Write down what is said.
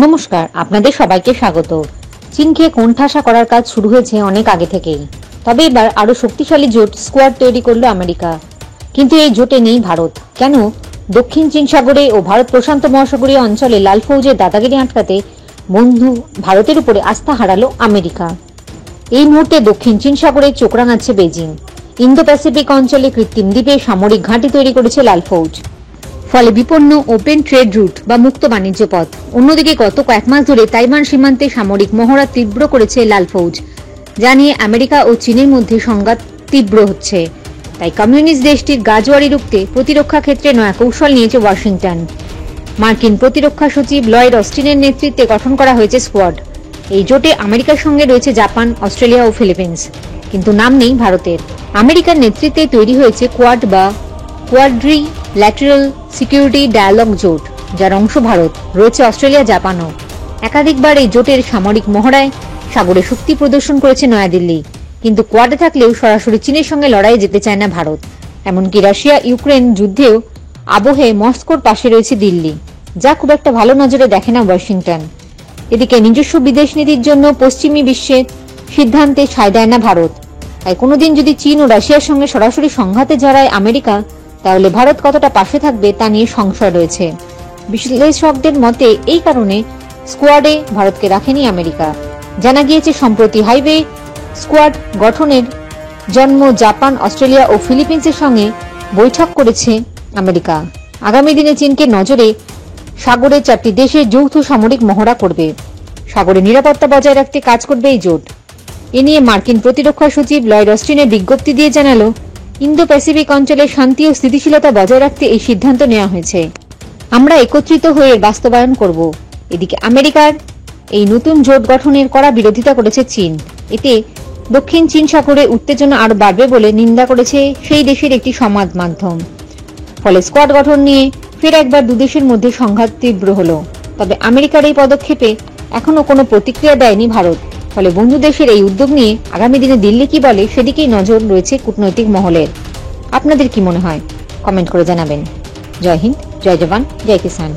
নমস্কার, আপনাদের সবাইকে স্বাগত। চীনকে কোণঠাসা করার কাজ শুরু হয়েছে অনেক আগে থেকেই। তবে এবার আরো শক্তিশালী জোট স্কোয়াড তৈরি করলো আমেরিকা। কিন্তু এই জোটে নেই ভারত। কেন? দক্ষিণ চীন সাগরে ও ভারত প্রশান্ত মহাসাগরীয় অঞ্চলে লাল ফৌজের দাদাগিরি আটকাতে বন্ধু ভারতের উপরে আস্থা হারালো আমেরিকা। এই মুহূর্তে দক্ষিণ চীন সাগরে চোখ রাঙাচ্ছে বেজিং। ইন্দো প্যাসিফিক অঞ্চলে কৃত্রিম দ্বীপে সামরিক ঘাঁটি তৈরি করেছে লাল ফৌজ। ফলে বিপন্ন ওপেন ট্রেড রুট বা মুক্ত বাণিজ্য পথ। অন্যদিকে গত কয়েক মাস ধরে তাইওয়ান সীমান্তে সামরিক মহড়া তীব্র করেছে লাল ফৌজ, যা নিয়ে আমেরিকা ও চীনের মধ্যে সংঘাত তীব্র হচ্ছে। তাই কমিউনিস্ট দেশটির গাজোয়ারি রুখতে প্রতিরক্ষা ক্ষেত্রে নয়া কৌশল নিয়েছে ওয়াশিংটন। মার্কিন প্রতিরক্ষা সচিব লয়েড অস্টিনের নেতৃত্বে গঠন করা হয়েছে স্কোয়াড। এই জোটে আমেরিকার সঙ্গে রয়েছে জাপান, অস্ট্রেলিয়া ও ফিলিপিন্স, কিন্তু নাম নেই ভারতের। আমেরিকার নেতৃত্বে তৈরি হয়েছে কোয়াড বা কোয়াড্রি ল্যাটারাল সিকিউরিটি ডায়ালগ জোট, যার অংশ ভারত। রয়েছে অস্ট্রেলিয়া, জাপানও। একাধিকবার এই জোটের সামরিক মহড়ায় সাগরে শক্তি প্রদর্শন করেছে নয়াদিল্লি। কিন্তু কোয়াডে থাকলেও সরাসরি চীনের সঙ্গে লড়াইয়ে যেতে চায় না ভারত। এমনকি রাশিয়া ইউক্রেন যুদ্ধেও আবহে মস্কোর পাশে রয়েছে দিল্লি, যা খুব একটা ভালো নজরে দেখে না ওয়াশিংটন। এদিকে নিজস্ব বিদেশ নীতির জন্য পশ্চিমী বিশ্বের সিদ্ধান্তে সায় দেয় না ভারত। তাই কোনোদিন যদি চীন ও রাশিয়ার সঙ্গে সরাসরি সংঘাতে জড়ায় আমেরিকা, তাহলে ভারত কতটা পাশে থাকবে তা নিয়ে সংশয় রয়েছে। বিশ্লেষকদের মতে এই কারণে স্কোয়াডে ভারতকে রাখেনি আমেরিকা। জানা গিয়েছে সম্প্রতি হাইওয়ে স্কোয়াড গঠনের জন্ম জাপান, অস্ট্রেলিয়া ও ফিলিপিন্সের সঙ্গে বৈঠক করেছে আমেরিকা। আগামী দিনে চীনকে নজরে সাগরে 4টি দেশে যৌথ সামরিক মহড়া করবে। সাগরে নিরাপত্তা বজায় রাখতে কাজ করবে এই জোট। এ নিয়ে মার্কিন প্রতিরক্ষা সচিব লয়েড অস্টিনের বিজ্ঞপ্তি দিয়ে জানালো, ইন্দো প্যাসিফিক অঞ্চলে শান্তি ও স্থিতিশীলতা বজায় রাখতে এই সিদ্ধান্ত নেওয়া হয়েছে। আমরা একত্রিত হয়ে বাস্তবায়ন করব। এদিকে আমেরিকার এই নতুন জোট গঠনের কড়া বিরোধিতা করেছে চীন। এতে দক্ষিণ চীন সাগরে উত্তেজনা আরো বাড়বে বলে নিন্দা করেছে সেই দেশের একটি সংবাদ মাধ্যম। ফলে স্কোয়াড গঠন নিয়ে ফের একবার দুদেশের মধ্যে সংঘাত তীব্র হলো। তবে আমেরিকার এই পদক্ষেপে এখনো কোনো প্রতিক্রিয়া দেয়নি ভারত। ফলে বন্ধু দেশের এই উদ্যোগ নিয়ে আগামী দিনে দিল্লি কি বলে সেদিকেই নজর রয়েছে কূটনৈতিক মহলের। আপনাদের কি মনে হয়? কমেন্ট করে জানাবেন। জয় হিন্দ, জয় জওয়ান, জয় কিষান।